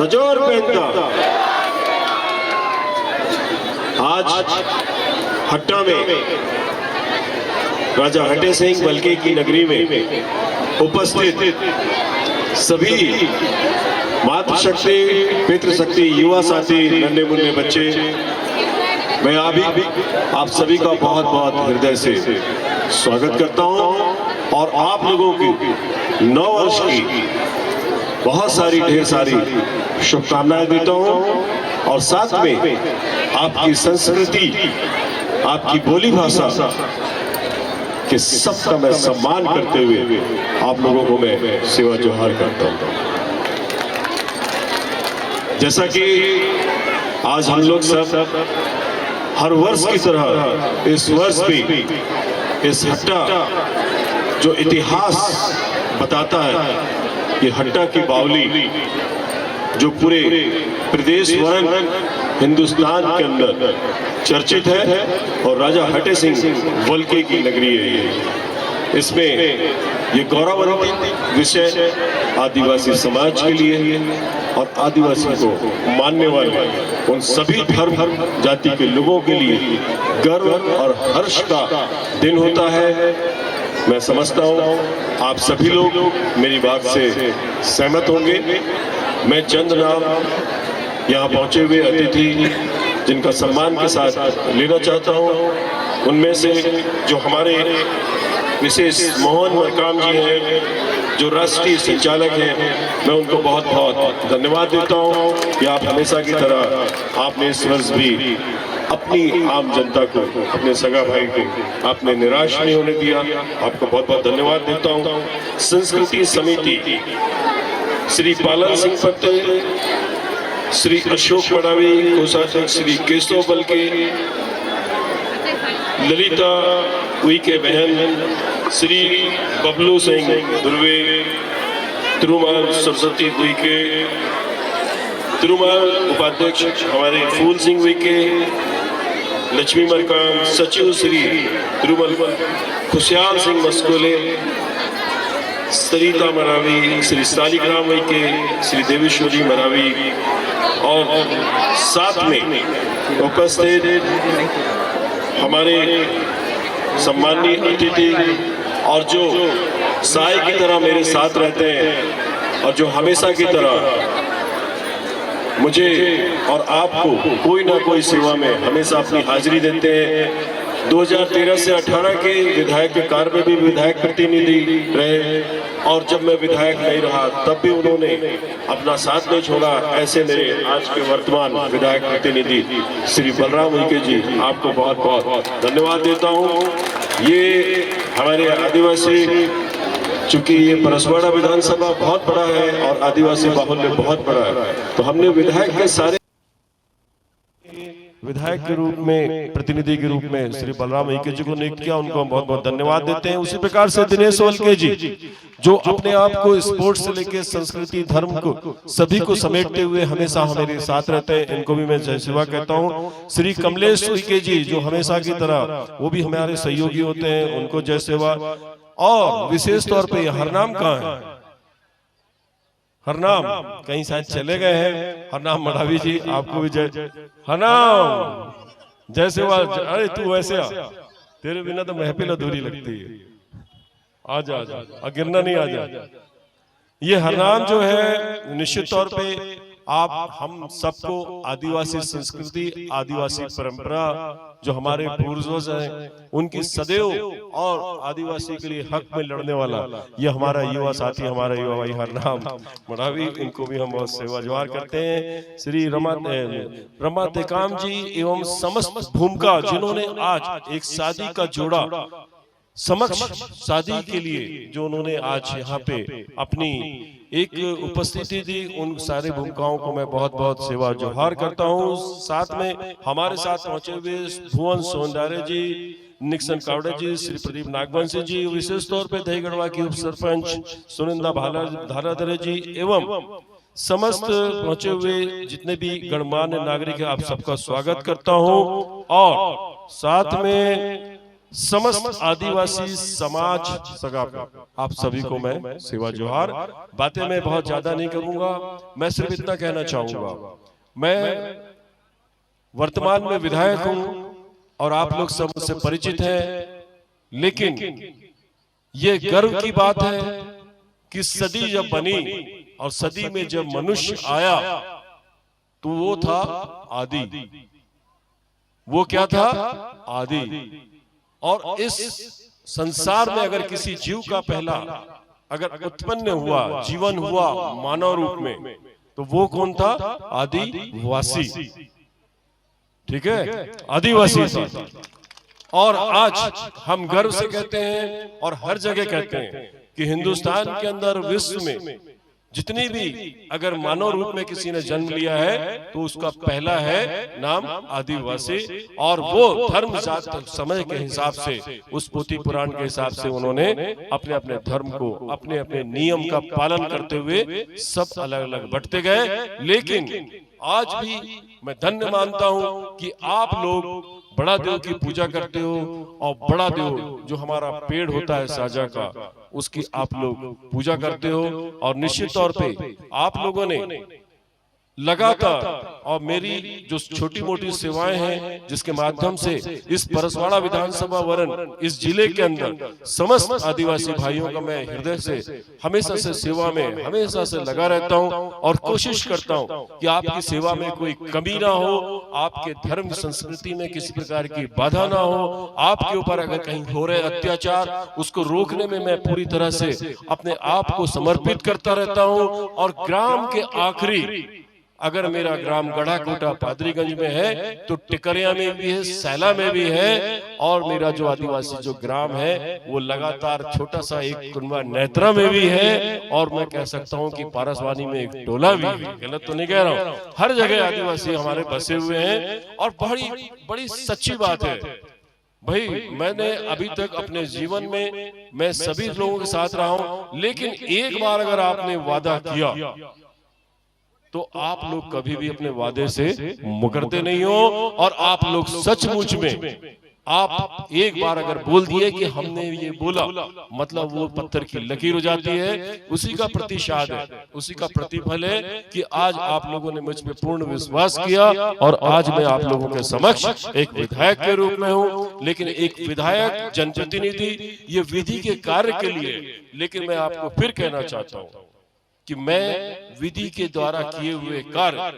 सजोर पहनता। आज हट्टा में राजा हटे सिंह बल्के की नगरी में उपस्थित सभी मातृशक्ति, पितृशक्ति, युवा साथी, नन्हे मुन्ने बच्चे, मैं आप सभी का बहुत बहुत हृदय से स्वागत करता हूं और आप लोगों की नव वर्ष की बहुत सारी ढेर सारी शुभकामनाएं देता हूं और साथ में आपकी संस्कृति, आपकी बोली भाषा के सबका मैं सम्मान करते हुए आप लोगों को मैं सेवा जोहार करता हूं। जैसा कि आज हम लोग सब हर वर्ष की तरह इस वर्ष भी इस हट्टा जो इतिहास बताता है, ये हट्टा की बावली जो पूरे प्रदेश वरन हिंदुस्तान के अंदर चर्चित है और राजा हटे सिंह वल्के की नगरी है ये। इसमें ये गौरवान्वित विषय आदिवासी समाज के लिए और आदिवासी को मानने वाले उन सभी धर्म जाति के लोगों के लिए गर्व और हर्ष का दिन होता है। मैं समझता हूँ आप सभी लोग मेरी बात से सहमत होंगे। मैं चंद नाम यहाँ पहुँचे हुए अतिथि जिनका सम्मान के साथ लेना चाहता हूँ। उनमें से जो हमारे विशेष मोहन मरकाम जी हैं, जो राष्ट्रीय संचालक हैं, मैं उनको बहुत बहुत धन्यवाद देता हूँ कि आप हमेशा की तरह आपने इस वर्ष भी अपनी आम जनता को, अपने सगा भाई को आपने निराश नहीं होने दिया। आपको बहुत बहुत धन्यवाद देता हूँ। संस्कृति समिति श्री पालन सिंह पत्ते, श्री अशोक मडावी, कोषाध्यक्ष श्री केशव बल्के, ललिता उइके बहन, श्री बबलू सिंह दुर्वे, तिरुमाल सरस्वती उइके, तिरुमाल उपाध्यक्ष हमारे फूल सिंह उइके, लक्ष्मी मरकाम, सचिव श्री तिरुमल खुशहाल सिंह मस्कोले, सरिता मरावी, श्री सालिग्राम उइके, श्री देवेश्वरी मरावी और साथ में उपस्थित हमारे सम्माननीय अतिथि और जो साय की तरह मेरे साथ रहते हैं और जो हमेशा की तरह मुझे और आपको कोई ना कोई सेवा में हमेशा अपनी हाजिरी देते हैं। 2013 से 18 के विधायक के कार्य में भी विधायक प्रतिनिधि रहे और जब मैं विधायक नहीं रहा तब भी उन्होंने अपना साथ नहीं छोड़ा। ऐसे मेरे आज के वर्तमान विधायक प्रतिनिधि श्री बलराम उइके जी, आपको बहुत बहुत धन्यवाद देता हूँ। ये हमारे आदिवासी, चूंकि ये परसवाड़ा विधानसभा बहुत बड़ा है और आदिवासी बाहुल्य बहुत बड़ा है, तो हमने विधायक के सारे विधायक के रूप में, प्रतिनिधि के रूप में श्री बलराम उइके जी को नियुक्त किया। उनको हम बहुत बहुत धन्यवाद देते हैं। उसी प्रकार से दिनेश वल्के जी जो अपने आप को स्पोर्ट्स से लेकर संस्कृति, धर्म को सभी को समेटते हुए हमेशा हमारे साथ रहते हैं, इनको भी मैं जय सेवा कहता हूँ। श्री कमलेश उइके जी जो हमेशा की तरह वो भी हमारे सहयोगी होते हैं, उनको जय सेवा। और विशेष तौर पे हरनाम कहाँ है? हरनाम कहीं शायद चले गए हैं। हरनाम मडावी जी, आपको भी जय। हरनाम जय सेवा। अरे तू वैसे आ, तेरे बिना तो महफिल अधूरी लगती है। आजा आजा, गिरना नहीं, आजा। ये हरनाम जो है निश्चित तौर पे आप हम सबको आदिवासी संस्कृति, आदिवासी परंपरा जो हमारे पूर्वज हैं उनकी सदैव और आदिवासी के लिए हक में लड़ने वाला ये हमारा युवा साथी, हमारा युवा भाई हरनाम मडावी, इनको भी हम बहुत सेवा जोहार करते हैं। श्री रमा टेकाम जी एवं समस्त भूमिका जिन्होंने आज एक शादी का जोड़ा समक्ष शादी के लिए जो उन्होंने आज यहाँ पे अपनी एक उपस्थिति दी, उन सारे भूमिकाओं को मैं बहुत बहुत सेवा जोहार करता हूँ। साथ में हमारे साथ पहुंचे हुए भुवन सोनदारे जी, निक्सन कावड़े जी, श्री प्रदीप नागवंशी जी, विशेष तौर पे दहीगढ़वा की उप सरपंच सुनिंदा धाराधरे जी एवं समस्त पहुंचे हुए जितने भी गणमान्य नागरिक हैं, आप सबका स्वागत करता हूं। और साथ में समस्त आदिवासी समाज सगा आप सभी को मैं सेवा जोहार। बातें मैं बहुत ज्यादा नहीं करूंगा, मैं सिर्फ इतना कहना चाहूंगा, मैं वर्तमान में विधायक हूं और आप लोग सब मुझसे परिचित हैं, लेकिन ये गर्व की बात है कि सदी जब बनी और सदी में जब मनुष्य आया तो वो था आदि। वो क्या था? आदि। और इस संसार में अगर किसी जीव का पहला अगर उत्पन्न हुआ, जीवन हुआ मानव रूप में, तो वो कौन था? आदिवासी। ठीक है, आदिवासी था। और आज हम गर्व से कहते हैं और हर जगह कहते हैं कि हिंदुस्तान के अंदर, विश्व में जितनी भी अगर मानव रूप में किसी ने जन्म लिया है तो उसका पहला है नाम आदिवासी। और वो धर्म जात समय के हिसाब से, उस पोथी पुराण के हिसाब से उन्होंने अपने अपने धर्म को, अपने अपने नियम का पालन करते हुए सब अलग अलग बढ़ते गए। लेकिन आज भी मैं धन्य मानता हूं कि आप लोग बड़ा देव की पूजा करते हो, और बड़ा देव जो हमारा पेड़ होता है साजा का, उसकी आप लोग पूजा करते हो। और निश्चित तौर पे आप लोगों ने लगातार, और मेरी जो छोटी मोटी सेवाएं हैं जिसके माध्यम से इस परसवाड़ा विधानसभा वरण इस जिले के अंदर समस्त आदिवासी भाइयों का मैं हृदय से हमेशा से सेवा में हमेशा से लगा रहता हूं, और कोशिश करता हूं कि आपकी सेवा में कोई कमी ना हो, आपके धर्म संस्कृति में किसी प्रकार की बाधा ना हो। आपके ऊपर अगर कहीं हो रहे अत्याचार, उसको रोकने में मैं पूरी तरह से अपने आप को समर्पित करता रहता हूं। और ग्राम के आखिरी, अगर मेरा ग्राम गढ़ाकोटा पादरीगंज में है तो टिकरिया में भी है, सैला में भी है, और मेरा जो आदिवासी जो ग्राम है वो लगातार छोटा सा एक कुनबा नेत्रा में भी है, और मैं कह सकता हूं कि पारसवानी में एक टोला भी है। गलत तो नहीं कह रहा हूं, हर जगह आदिवासी हमारे बसे हुए हैं। और बड़ी बड़ी सच्ची बात है भाई, मैंने अभी तक अपने जीवन में मैं सभी लोगों के साथ रहा हूं, लेकिन एक बार अगर आपने वादा किया तो आप लोग कभी भी अपने वादे से मुकरते नहीं हो। और आप लोग सचमुच में आप एक बार अगर बोल दिए कि हमने ये बोला, मतलब वो पत्थर की लकीर हो जाती है। उसी का प्रतिशत है, उसी का प्रतिफल है कि आज आप लोगों ने मुझ पे पूर्ण विश्वास किया, और आज मैं आप लोगों के समक्ष एक विधायक के रूप में हूं। लेकिन एक विधायक, जनप्रतिनिधि, ये विधि के कार्य के लिए। लेकिन मैं आपको फिर कहना चाहता हूं कि मैं विधि के द्वारा किए हुए कार्य,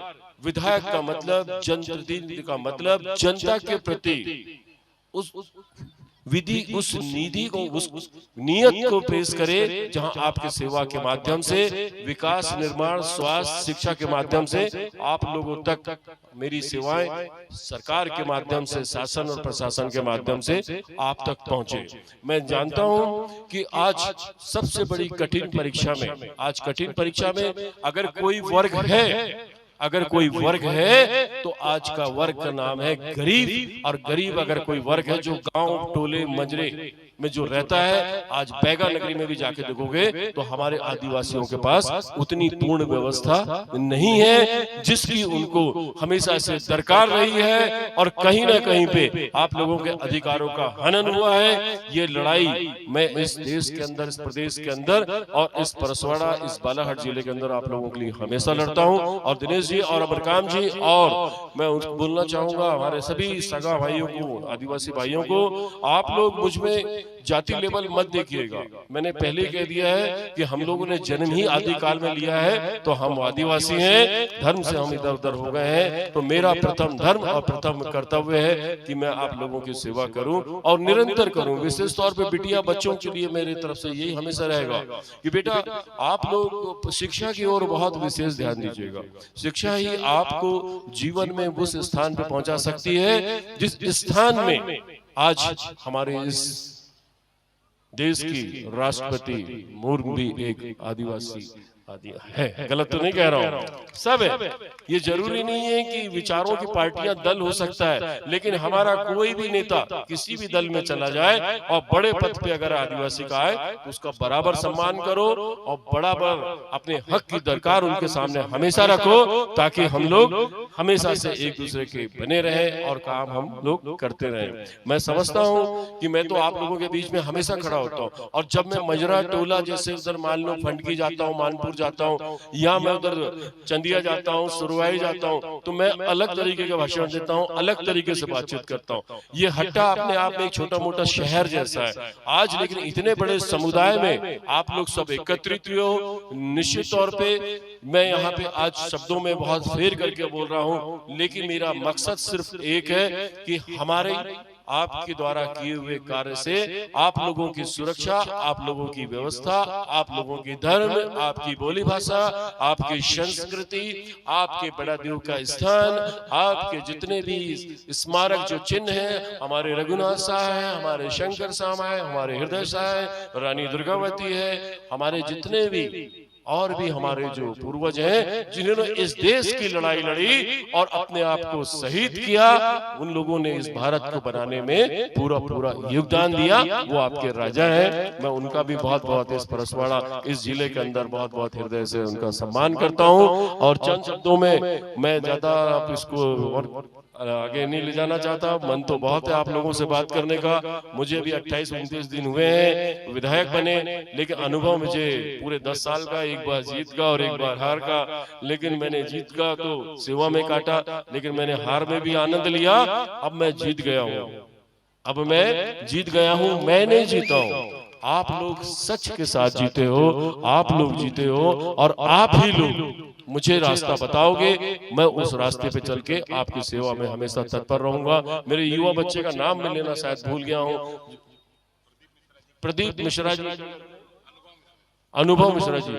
विधायक का मतलब, जनप्रतिनिधि का मतलब जनता के प्रति उस विधि, उस निधि को, उस नियत को पेश करे, जहां आपके सेवा के माध्यम से विकास, निर्माण, स्वास्थ्य, शिक्षा के माध्यम से आप लोगों तक मेरी सेवाएं सरकार के माध्यम से, शासन और प्रशासन के माध्यम से आप तक पहुंचे। मैं जानता हूं कि आज सबसे बड़ी कठिन परीक्षा में, आज कठिन परीक्षा में अगर कोई वर्ग है, अगर कोई वर्ग है तो आज का वर्ग का नाम है गरीब। और गरीब अगर कोई वर्ग है जो गांव, टोले, मंजरे में जो रहता है, आज बैगा नगरी में भी जाके देखोगे तो हमारे आदिवासियों के पास उतनी पूर्ण व्यवस्था नहीं है जिसकी उनको हमेशा से दरकार रही है। और कहीं ना कहीं पे आप लोगों के अधिकारों का हनन हुआ है। ये लड़ाई मैं इस देश के अंदर, इस प्रदेश के अंदर और इस परसवाड़ा, इस बालाघाट जिले के अंदर आप लोगों के लिए हमेशा लड़ता हूं। और दिनेश जी और अमरकाम जी, और मैं बोलना चाहूंगा हमारे सभी सगा भाइयों को, आदिवासी भाइयों को, आप लोग मुझ में जाति लेवल मत देखिएगा। मैंने पहले कह दिया है कि हम लोगों ने जन्म ही आदिकाल में लिया है, तो हम आदिवासी हैं। धर्म से हम इधर उधर हो गए हैं, तो मेरा प्रथम धर्म और प्रथम कर्तव्य है कि मैं आप लोगों की सेवा करूं और निरंतर करूं। विशेष तौर पे बिटिया बच्चों के लिए मेरी तरफ से यही हमेशा रहेगा कि बेटा आप लोग शिक्षा की ओर बहुत विशेष ध्यान दीजिएगा। शिक्षा ही आपको जीवन में उस स्थान पे पहुंचा सकती है जिस स्थान में आज हमारे इस देश की राष्ट्रपति मुर्मू भी एक आदिवासी आदि है, गलत तो नहीं कह रहा हूं, सब है। ये जरूरी नहीं है कि विचारों की पार्टियां दल हो सकता है, लेकिन हमारा कोई भी नेता किसी भी दल में चला जाए और बड़े पद पे अगर आदिवासी का आए तो उसका बराबर सम्मान करो और बराबर अपने हक की दरकार उनके सामने हमेशा रखो, ताकि हम लोग हमेशा से एक दूसरे के बने रहें और काम हम लोग करते रहें। मैं समझता हूं कि मैं तो आप लोगों के बीच में हमेशा खड़ा होता हूं, और जब मैं मजरा टोला जैसे उधर मान लो फंडकी जाता हूं, मानपुर जाता हूं, या मैं उधर चंदिया जाता हूं, सुरवाई जाता हूं, तो मैं अलग तरीके का भाषण देता हूं, अलग तरीके से बातचीत करता हूं। ये हट्टा अपने आप में एक छोटा मोटा शहर जैसा है आज, लेकिन इतने बड़े समुदाय में आप लोग सब एकत्रित हुए हो। निश्चित तौर पे मैं यहाँ पे आज शब्दों में बहुत फेर करके बोल रहा हूँ, लेकिन मेरा मकसद सिर्फ एक है कि हमारे आपके द्वारा किए हुए कार्य से आप लोगों की सुरक्षा, आप लोगों की व्यवस्था, आप लोगों की धर्म, आपकी बोली भाषा, आपकी संस्कृति, आपके बड़ा देव का स्थान, आपके जितने भी स्मारक जो चिन्ह हैं, हमारे रघुनाथ साह है, हमारे शंकर सामा है, हमारे हृदय साह है, रानी दुर्गावती है, हमारे जितने भी और भी हमारे जो पूर्वज हैं जिन्होंने इस देश की लड़ाई लड़ी और अपने आप को शहीद किया, उन लोगों ने इस भारत को बनाने में पूरा पूरा योगदान दिया, वो आपके राजा हैं। मैं उनका भी बहुत बहुत इस परसवाड़ा इस जिले के अंदर बहुत बहुत हृदय से उनका सम्मान करता हूं। और चंद शब्दों में मैं ज्यादा इसको और आगे नहीं ले जाना चाहता, मन तो बहुत है आप लोगों से बात करने का। मुझे भी 28-29 दिन हुए हैं विधायक बने, लेकिन अनुभव मुझे पूरे 10 साल का, एक बार जीत का और एक बार हार का। लेकिन मैंने जीत का तो सेवा में काटा, लेकिन मैंने हार में भी आनंद लिया। अब मैं जीत गया हूँ, अब मैं जीत गया हूँ, मैं नहीं जीता हूँ, आप लोग सच के साथ जीते हो, आप लोग जीते हो, और आप ही लोग मुझे रास्ता बताओगे। मैं उस रास्ते पे चल के आपकी सेवा में हमेशा तत्पर रहूंगा। मेरे युवा बच्चे का नाम मैं लेना शायद भूल गया हूँ, प्रदीप मिश्रा जी, अनुभव मिश्रा जी,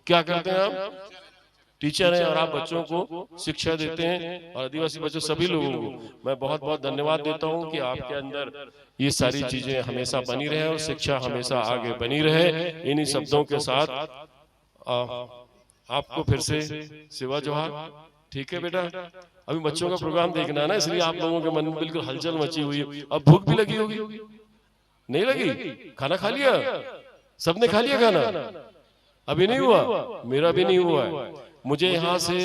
क्या कहते हैं आप? टीचर हैं और आप बच्चों को शिक्षा देते हैं, और आदिवासी बच्चों सभी लोगों को मैं बहुत बहुत धन्यवाद देता हूं कि आपके अंदर ये सारी चीजें हमेशा बनी रहे और शिक्षा हमेशा आगे बनी रहे। इन्हीं शब्दों के साथ आपको फिर से सेवा जोहार। ठीक है बेटा, अभी बच्चों का प्रोग्राम देखना है ना, इसलिए आप लोगों के मन में बिल्कुल हलचल मची हुई है। अब भूख भी लगी होगी, नहीं लगी? खाना खा लिया? सबने खा लिया खाना? अभी नहीं हुआ, मेरा भी नहीं हुआ है। मुझे यहाँ से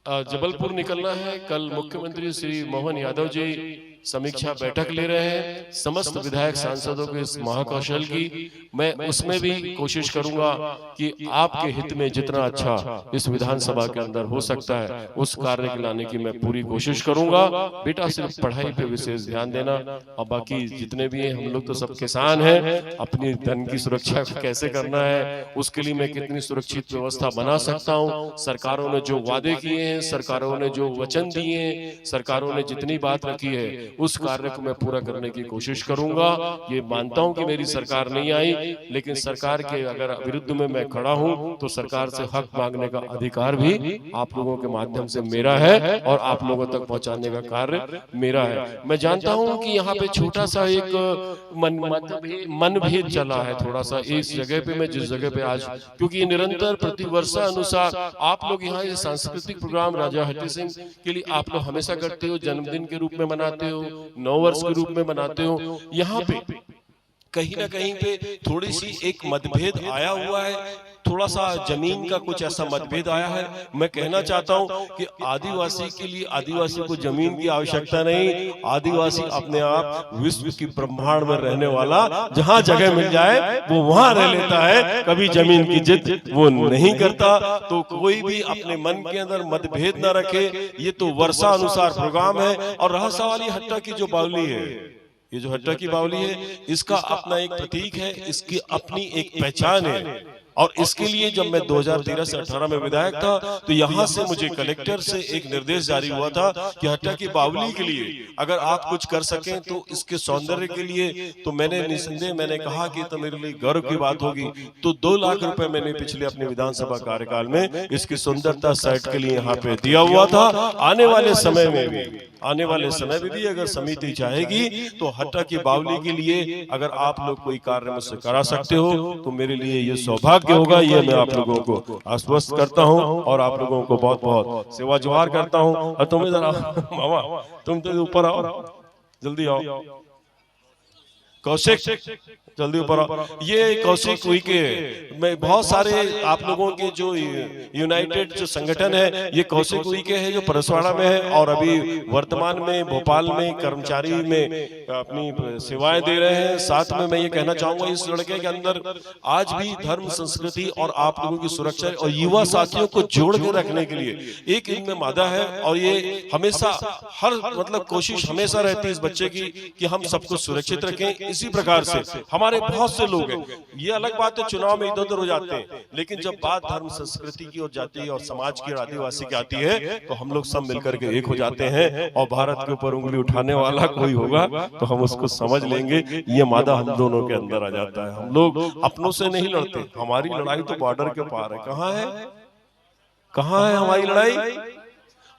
जबलपुर निकलना है। कल मुख्यमंत्री श्री मोहन यादव जी समीक्षा बैठक ले रहे हैं समस्त विधायक सांसदों के इस महाकौशल की। मैं उसमें भी कोशिश करूंगा कि आपके हित में जितना अच्छा इस विधानसभा के अंदर हो सकता है उस कार्य के लाने की मैं पूरी कोशिश करूंगा। बेटा सिर्फ पढ़ाई पे विशेष ध्यान देना, और बाकी जितने भी हैं हम लोग तो सब किसान हैं। अपनी धन की सुरक्षा कैसे करना है, उसके लिए मैं कितनी सुरक्षित व्यवस्था बना सकता हूँ। सरकारों ने जो वादे किए हैं, सरकारों ने जो वचन दिए हैं, सरकारों ने जितनी बात रखी है उस कार्य को मैं पूरा करने की कोशिश करूंगा। ये मानता हूं कि मेरी सरकार नहीं आई, लेकिन सरकार के अगर विरुद्ध में मैं खड़ा हूं तो सरकार से हक मांगने का अधिकार भी आप लोगों के माध्यम से मेरा है और आप लोगों तक पहुंचाने का कार्य मेरा है। मैं जानता हूं कि यहाँ पे छोटा सा एक मनभेद चला है थोड़ा सा इस जगह पे, मैं जिस जगह पे आज, क्योंकि निरंतर प्रतिवर्षा अनुसार आप लोग यहाँ ये सांस्कृतिक प्रोग्राम राजा हट्टी सिंह के लिए आप लोग हमेशा करते हो, जन्मदिन के रूप में मनाते हो, 9 वर्ष के रूप में मनाते हो। यहाँ पे कहीं ना कहीं पे थोड़ी सी एक मतभेद आया हुआ है, थोड़ा सा जमीन का कुछ ऐसा मतभेद आया है। मैं कहना चाहता हूं कि आदिवासी के लिए आदिवासी को जमीन की आवश्यकता नहीं, आदिवासी अपने आप विश्व की ब्रह्मांड में रहने वाला, जहां जगह मिल जाए वो वहां रह लेता है, कभी जमीन की जिद वो नहीं करता। तो कोई भी अपने मन के अंदर मतभेद न रखे। ये तो वर्षा अनुसार प्रोग्राम है। और रहा सवाल ये हट्टा की जो बावली है, ये जो हट्टा की बावली है, इसका अपना एक प्रतीक है, इसकी अपनी एक पहचान है। और इसके लिए जब मैं 2013 से 18 में विधायक था तो यहाँ से मुझे कलेक्टर से एक निर्देश जारी हुआ था कि हट्टा की बावली के लिए अगर आप कुछ कर सकें तो इसके सौंदर्य के लिए, तो मैंने निसंदेह मैंने कहा कि तो मेरे लिए गर्व की बात होगी। तो 2 लाख रुपए मैंने पिछले अपने विधानसभा कार्यकाल में इसकी सुंदरता साइट के लिए यहाँ पे दिया हुआ था। आने वाले समय में भी अगर समिति चाहेगी तो हट्टा की बावली के लिए अगर आप लोग कोई कार्य मुझसे करा सकते हो तो मेरे लिए ये सौभाग्य सौभाग्य होगा, ये मैं आप लोगों को आश्वस्त करता हूं और आप लोगों को बहुत बहुत सेवा जोहार करता हूं। और तुम इधर आओ मामा, तुम तो ऊपर आओ, जल्दी आओ। कौशिक जल्दी ऊपर आओ। ये कौशिक उइके में बहुत सारे आप लोगों के जो यूनाइटेड जो संगठन है, ये कौशिक उइके है जो परसवाड़ा में है और अभी वर्तमान में भोपाल में कर्मचारी में अपनी सेवाएं दे रहे हैं। साथ में मैं ये कहना चाहूंगा, इस लड़के के अंदर आज भी धर्म, संस्कृति और आप लोगों की सुरक्षा और युवा साथियों को जोड़ के रखने के लिए एक इनमें मादा है। और ये हमेशा हर मतलब कोशिश हमेशा रहती है इस बच्चे की कि हम सबको सुरक्षित रखें। इसी प्रकार से हमारे बहुत से लोग हैं, ये अलग बात है चुनाव में इधर उधर हो जाते हैं, लेकिन जब बात धर्म, संस्कृति की और जाति और समाज की और आदिवासी की आती है तो हम लोग सब मिलकर के एक हो जाते हैं। और भारत के ऊपर उंगली उठाने वाला कोई होगा तो हम उसको समझ लेंगे। ये मादा हम दोनों के अंदर आ जाता है। हम लोग अपनों से नहीं लड़ते, हमारी लड़ाई तो बॉर्डर के पार है। कहाँ है, कहाँ है हमारी लड़ाई?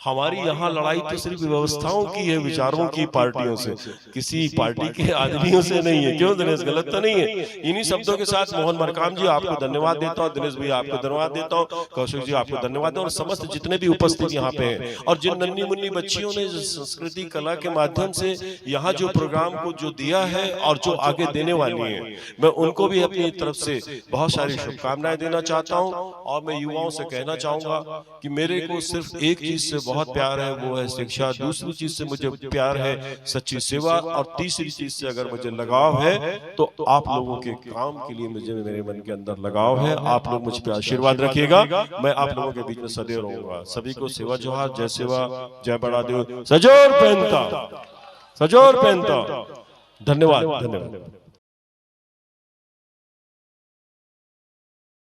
हमारी यहाँ लड़ाई तो सिर्फ व्यवस्थाओं की है, विचारों की, पार्टियों से, किसी पार्टी के आदमियों से नहीं है। क्यों दिनेश, गलत तो नहीं है? इन्हीं शब्दों के साथ मोहन मरकाम जी आपको धन्यवाद देता हूँ, दिनेश भैया आपको धन्यवाद देता हूँ, कौशिक जी आपको धन्यवाद देता हूँ और समस्त जितने भी उपस्थित यहाँ पे हैं और जिन नन्ही मुन्नी बच्चियों ने संस्कृति कला के माध्यम से यहाँ जो प्रोग्राम को जो दिया है और जो आगे देने वाली है, मैं उनको भी अपनी तरफ से बहुत सारी शुभकामनाएं देना चाहता हूँ। और मैं युवाओं से कहना चाहूंगा कि मेरे को सिर्फ एक चीज से बहुत प्यार है, वो है शिक्षा। दूसरी चीज से मुझे प्यार है सच्ची सेवा और तीसरी चीज से अगर मुझे लगाव है तो आप लोगों के काम के लिए मुझे मेरे मन के अंदर लगाव है। आप लोग मुझ पे आशीर्वाद रखिएगा, मैं आप लोगों के बीच में सदैव रहूंगा। सभी को सेवा जोहार, जय सेवा, जय बड़ा देव, सजोर पहनता, सजोर पहनता। धन्यवाद, धन्यवाद।